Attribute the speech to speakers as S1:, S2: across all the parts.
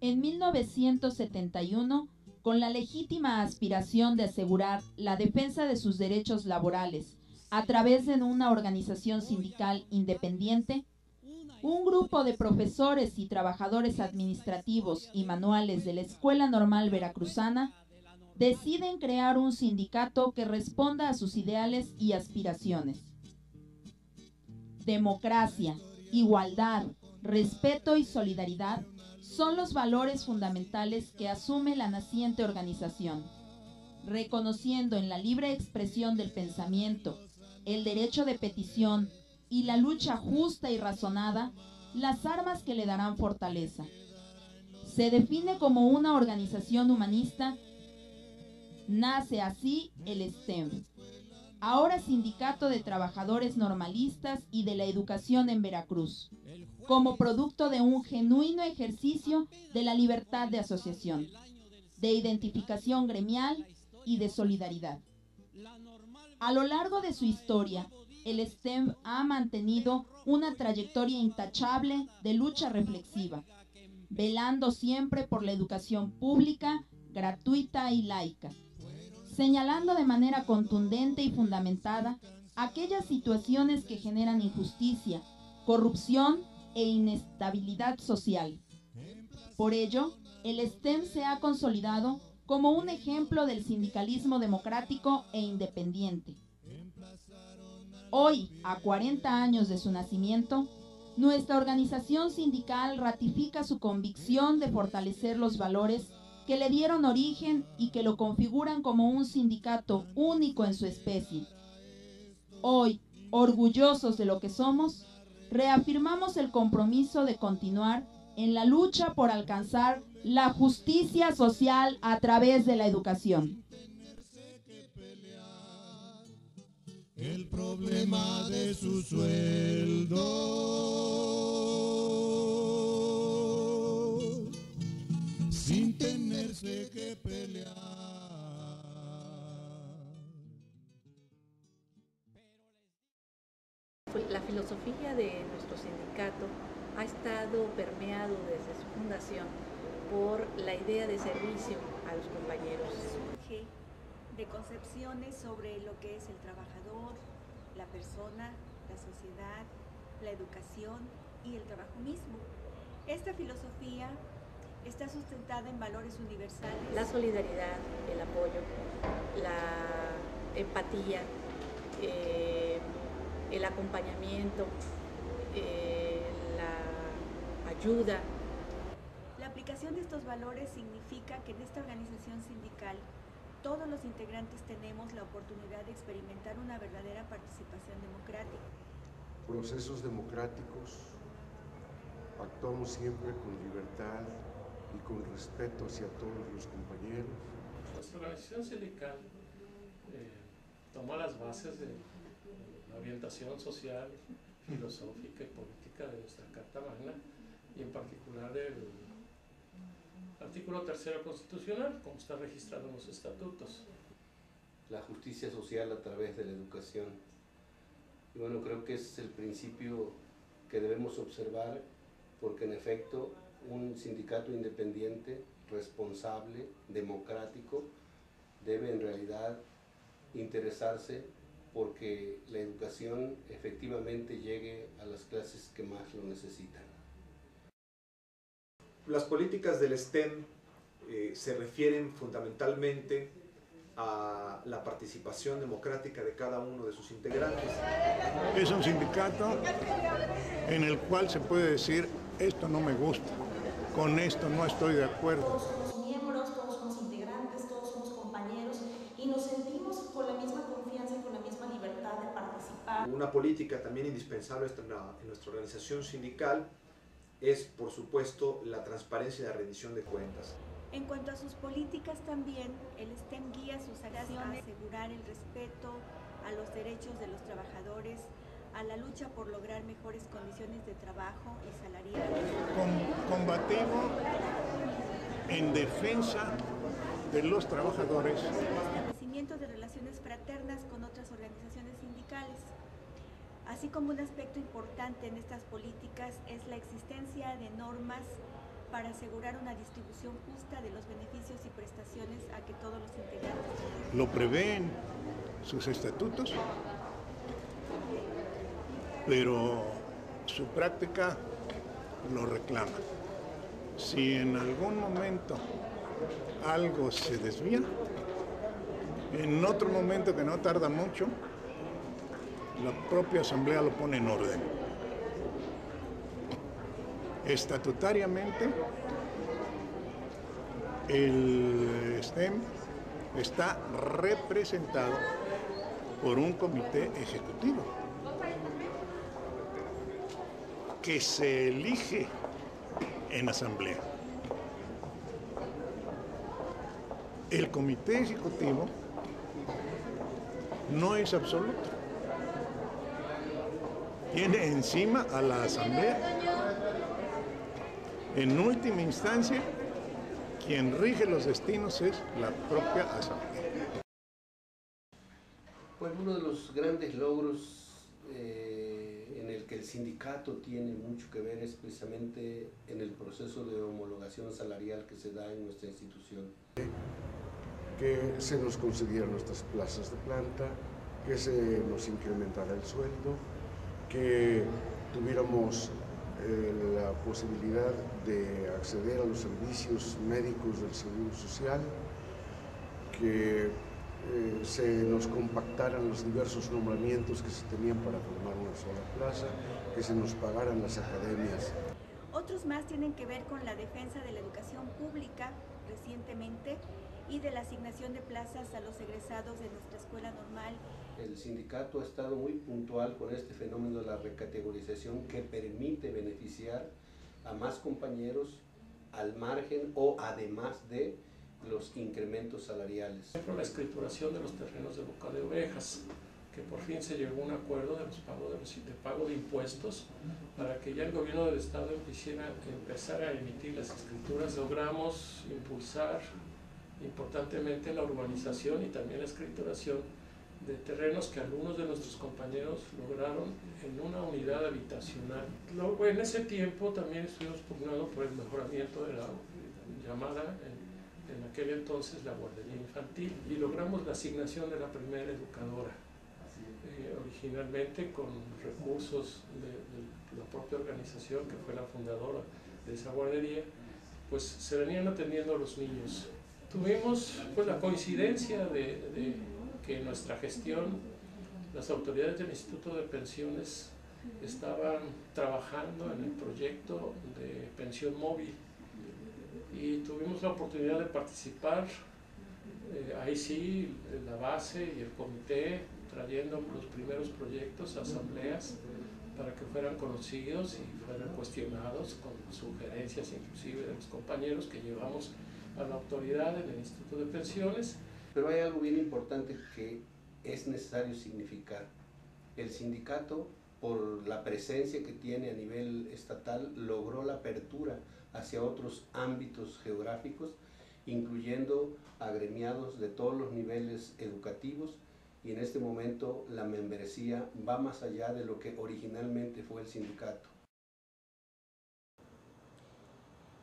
S1: En 1971, con la legítima aspiración de asegurar la defensa de sus derechos laborales a través de una organización sindical independiente, un grupo de profesores y trabajadores administrativos y manuales de la Escuela Normal Veracruzana deciden crear un sindicato que responda a sus ideales y aspiraciones. Democracia, igualdad, respeto y solidaridad son los valores fundamentales que asume la naciente organización, reconociendo en la libre expresión del pensamiento, el derecho de petición y la lucha justa y razonada, las armas que le darán fortaleza. Se define como una organización humanista. Nace así el STEM, ahora Sindicato de Trabajadores Normalistas y de la Educación en Veracruz, como producto de un genuino ejercicio de la libertad de asociación, de identificación gremial y de solidaridad. A lo largo de su historia, el STEM ha mantenido una trayectoria intachable de lucha reflexiva, velando siempre por la educación pública, gratuita y laica, señalando de manera contundente y fundamentada aquellas situaciones que generan injusticia, corrupción e inestabilidad social. Por ello, el STEM se ha consolidado como un ejemplo del sindicalismo democrático e independiente. Hoy, a 40 años de su nacimiento, nuestra organización sindical ratifica su convicción de fortalecer los valores que le dieron origen y que lo configuran como un sindicato único en su especie. Hoy, orgullosos de lo que somos, reafirmamos el compromiso de continuar en la lucha por alcanzar la justicia social a través de la educación.
S2: El problema de su sueldo, sin tenerse que pelear.
S3: La filosofía de nuestro sindicato ha estado permeado desde su fundación por la idea de servicio a los compañeros.
S4: De concepciones sobre lo que es el trabajador, la persona, la sociedad, la educación y el trabajo mismo. Esta filosofía está sustentada en valores universales.
S3: La solidaridad, el apoyo, la empatía, el acompañamiento, la ayuda.
S4: La aplicación de estos valores significa que en esta organización sindical todos los integrantes tenemos la oportunidad de experimentar una verdadera participación democrática.
S5: Procesos democráticos, actuamos siempre con libertad y con respeto hacia todos los compañeros.
S6: Nuestra organización sindical tomó las bases de la orientación social, filosófica y política de nuestra Carta Magna y en particular el artículo 3º constitucional, como está registrado en los estatutos.
S7: La justicia social a través de la educación. Y bueno, creo que ese es el principio que debemos observar, porque en efecto un sindicato independiente, responsable, democrático, debe en realidad interesarse porque la educación efectivamente llegue a las clases que más lo necesitan.
S8: Las políticas del STEM se refieren fundamentalmente a la participación democrática de cada uno de sus integrantes.
S9: Es un sindicato en el cual se puede decir, esto no me gusta, con esto no estoy de acuerdo.
S10: Todos somos miembros, todos somos integrantes, todos somos compañeros y nos sentimos con la misma confianza y con la misma libertad de participar.
S8: Una política también indispensable en nuestra organización sindical es, por supuesto, la transparencia y la rendición de cuentas.
S4: En cuanto a sus políticas también, el STEM guía sus acciones, asegurar el respeto a los derechos de los trabajadores, a la lucha por lograr mejores condiciones de trabajo y salariales.
S9: Combativo en defensa de los trabajadores.
S4: El establecimiento de relaciones fraternas con otras organizaciones sindicales. Así como un aspecto importante en estas políticas es la existencia de normas para asegurar una distribución justa de los beneficios y prestaciones a que todos los integrantes
S9: lo prevén sus estatutos, pero su práctica lo reclama. Si en algún momento algo se desvía, en otro momento que no tarda mucho, la propia Asamblea lo pone en orden. Estatutariamente, el STEM está representado por un comité ejecutivo que se elige en asamblea. El comité ejecutivo no es absoluto. Tiene encima a la asamblea. En última instancia, quien rige los destinos es la propia asamblea.
S7: Pues uno de los grandes logros en el que el sindicato tiene mucho que ver es precisamente en el proceso de homologación salarial que se da en nuestra institución.
S5: Que se nos concedieran nuestras plazas de planta, que se nos incrementara el sueldo, que tuviéramos la posibilidad de acceder a los servicios médicos del Seguro Social, que se nos compactaran los diversos nombramientos que se tenían para formar una sola plaza, que se nos pagaran las academias.
S4: Otros más tienen que ver con la defensa de la educación pública recientemente y de la asignación de plazas a los egresados de nuestra escuela normal.
S7: El sindicato ha estado muy puntual con este fenómeno de la recategorización que permite beneficiar a más compañeros al margen o además de los incrementos salariales.
S6: Por ejemplo, la escrituración de los terrenos de Boca de Ovejas, que por fin se llegó a un acuerdo de pago de impuestos para que ya el gobierno del estado empezara a emitir las escrituras. Logramos impulsar importantemente la urbanización y también la escrituración de terrenos que algunos de nuestros compañeros lograron en una unidad habitacional. Luego, en ese tiempo también estuvimos pugnando por el mejoramiento de la llamada en aquel entonces la guardería infantil y logramos la asignación de la primera educadora, originalmente con recursos de la propia organización que fue la fundadora de esa guardería, pues se venían atendiendo a los niños. Tuvimos pues la coincidencia de que en nuestra gestión las autoridades del Instituto de Pensiones estaban trabajando en el proyecto de pensión móvil y tuvimos la oportunidad de participar, ahí sí, la base y el comité trayendo los primeros proyectos a asambleas para que fueran conocidos y fueran cuestionados con sugerencias inclusive de los compañeros que llevamos a la autoridad en el Instituto de Pensiones.
S7: Pero hay algo bien importante que es necesario significar. El sindicato, por la presencia que tiene a nivel estatal, logró la apertura hacia otros ámbitos geográficos, incluyendo agremiados de todos los niveles educativos, y en este momento la membresía va más allá de lo que originalmente fue el sindicato.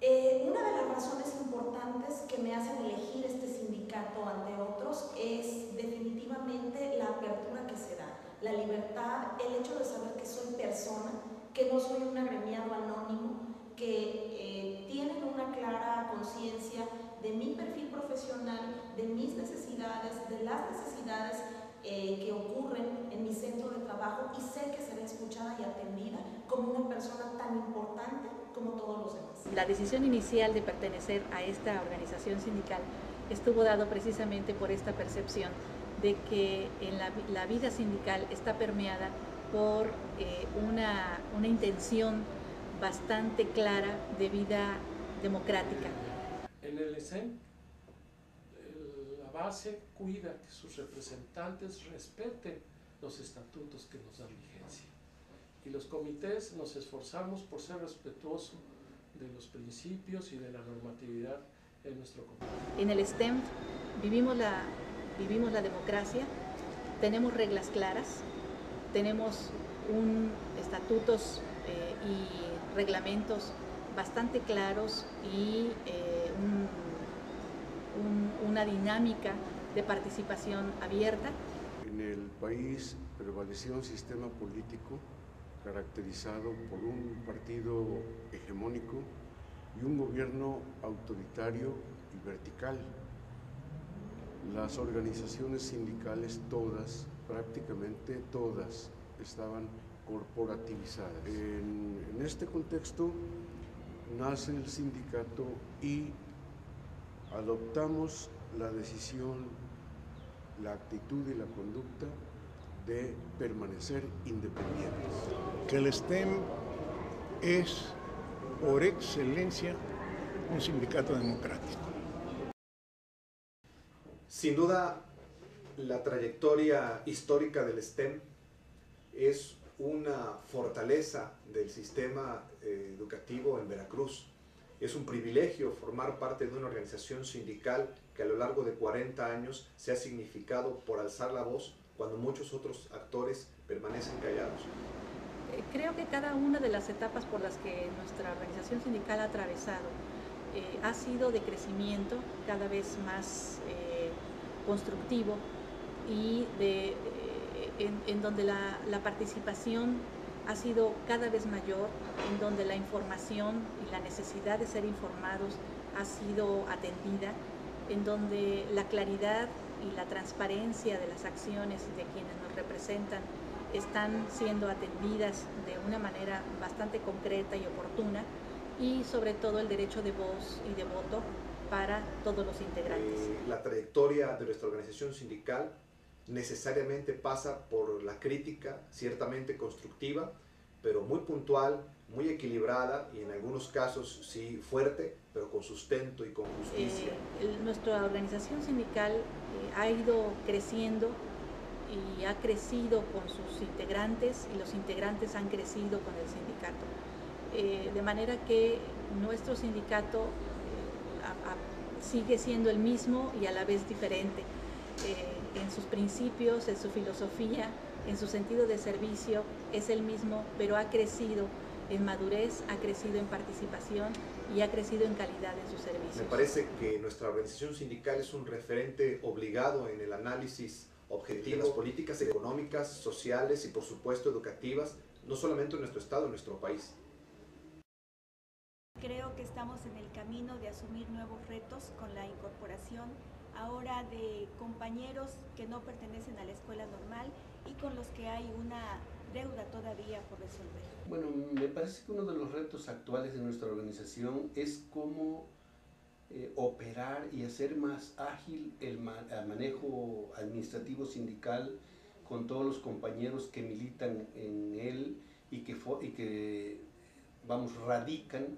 S10: Una de las razones importantes que me hacen elegir este sindicato ante otros es definitivamente la apertura que se da, la libertad, el hecho de saber que soy persona, que no soy un agremiado anónimo, que tienen una clara conciencia de mi perfil profesional, de mis necesidades, de las necesidades que ocurren en mi centro de trabajo, y sé que seré escuchada y atendida como una persona tan importante como todos los demás.
S3: La decisión inicial de pertenecer a esta organización sindical estuvo dado precisamente por esta percepción de que en la vida sindical está permeada por una intención bastante clara de vida democrática.
S6: En el ESEN, la base cuida que sus representantes respeten los estatutos que nos dan vigencia. Y los comités nos esforzamos por ser respetuosos de los principios y de la normatividad en nuestro comité.
S3: En el STEM vivimos la democracia, tenemos reglas claras, tenemos estatutos y reglamentos bastante claros y una dinámica de participación abierta.
S5: En el país prevaleció un sistema político caracterizado por un partido hegemónico y un gobierno autoritario y vertical. Las organizaciones sindicales todas, prácticamente todas, estaban corporativizadas. En este contexto nace el sindicato y adoptamos la decisión, la actitud y la conducta de permanecer independientes.
S9: Que el STEM es, por excelencia, un sindicato democrático.
S8: Sin duda, la trayectoria histórica del STEM es una fortaleza del sistema educativo en Veracruz. Es un privilegio formar parte de una organización sindical que a lo largo de 40 años se ha significado por alzar la voz cuando muchos otros actores permanecen callados.
S3: Creo que cada una de las etapas por las que nuestra organización sindical ha atravesado ha sido de crecimiento cada vez más constructivo y en donde la participación ha sido cada vez mayor, en donde la información y la necesidad de ser informados ha sido atendida, en donde la claridad y la transparencia de las acciones de quienes nos representan están siendo atendidas de una manera bastante concreta y oportuna, y sobre todo el derecho de voz y de voto para todos los integrantes.
S8: La trayectoria de nuestra organización sindical necesariamente pasa por la crítica, ciertamente constructiva, pero muy puntual, muy equilibrada y en algunos casos sí fuerte, pero con sustento y con justicia.
S3: Nuestra organización sindical ha ido creciendo y ha crecido con sus integrantes, y los integrantes han crecido con el sindicato. De manera que nuestro sindicato sigue siendo el mismo y a la vez diferente. En sus principios, en su filosofía, en su sentido de servicio es el mismo, pero ha crecido en madurez, ha crecido en participación y ha crecido en calidad en sus servicios.
S8: Me parece que nuestra organización sindical es un referente obligado en el análisis objetivo de las políticas económicas, sociales y por supuesto educativas, no solamente en nuestro estado, en nuestro país.
S4: Creo que estamos en el camino de asumir nuevos retos con la incorporación ahora de compañeros que no pertenecen a la escuela normal y con los que hay una deuda todavía por resolver.
S7: Bueno, me parece que uno de los retos actuales de nuestra organización es cómo operar y hacer más ágil el manejo administrativo sindical con todos los compañeros que militan en él y que radican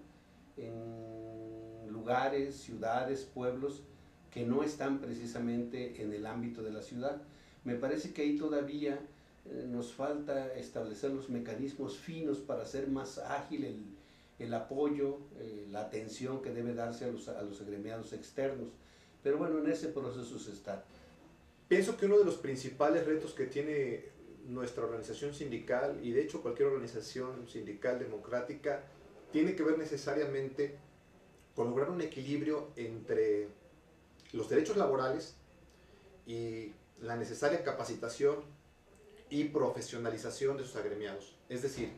S7: en lugares, ciudades, pueblos que no están precisamente en el ámbito de la ciudad. Me parece que ahí todavía nos falta establecer los mecanismos finos para hacer más ágil el apoyo, la atención que debe darse a los agremiados externos. Pero bueno, en ese proceso se está.
S8: Pienso que uno de los principales retos que tiene nuestra organización sindical, y de hecho cualquier organización sindical democrática, tiene que ver necesariamente con lograr un equilibrio entre los derechos laborales y la necesaria capacitación y profesionalización de sus agremiados. Es decir,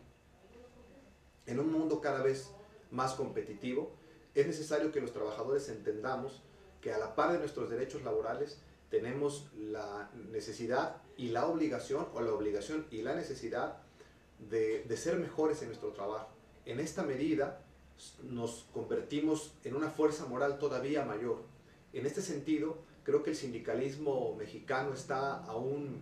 S8: en un mundo cada vez más competitivo, es necesario que los trabajadores entendamos que a la par de nuestros derechos laborales tenemos la necesidad y la obligación, o la obligación y la necesidad de ser mejores en nuestro trabajo. En esta medida nos convertimos en una fuerza moral todavía mayor. En este sentido, creo que el sindicalismo mexicano está aún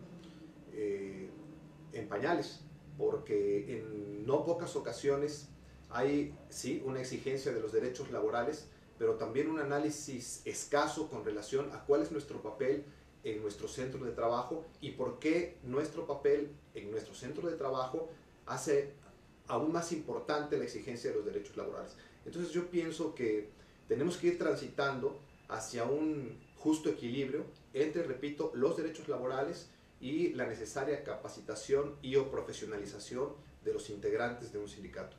S8: en pañales, porque en no pocas ocasiones hay, sí, una exigencia de los derechos laborales, pero también un análisis escaso con relación a cuál es nuestro papel en nuestro centro de trabajo y por qué nuestro papel en nuestro centro de trabajo hace aún más importante la exigencia de los derechos laborales. Entonces yo pienso que tenemos que ir transitando hacia un justo equilibrio entre, repito, los derechos laborales y la necesaria capacitación y o profesionalización de los integrantes de un sindicato.